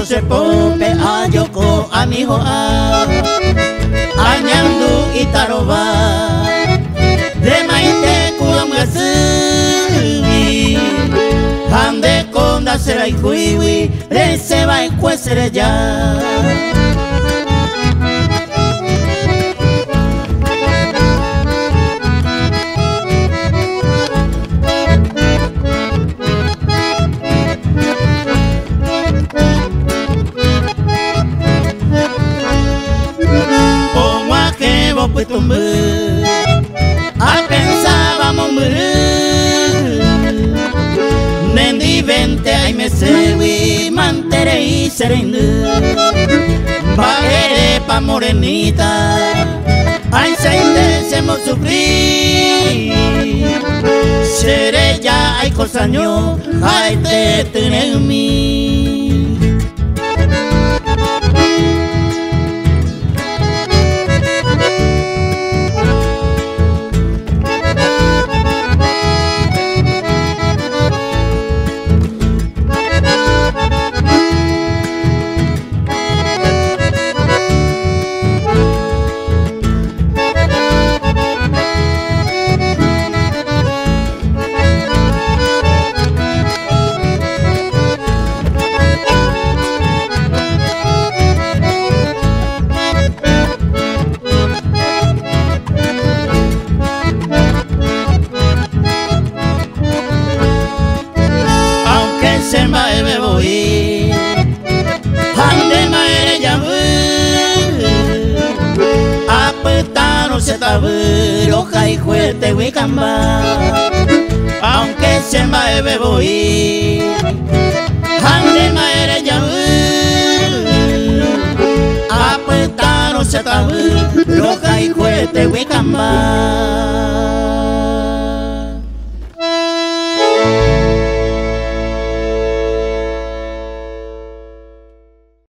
se pope a yoko a mi ho a añandu itaroba de maite kuamgasui hande konda serai kuiwi de se va en cuesere ya. Pues tumbe a pensábamos morir nendi vente ay me sewi mantere y serende baere pa morenita ay sentenciamos sufrir seré ya ay cosaño ay te tener mí. Se me voy ande maere ya apetano se taburo kai juete wikamba aunque se me voy ande maere ya apetano se taburo kai juete wikamba.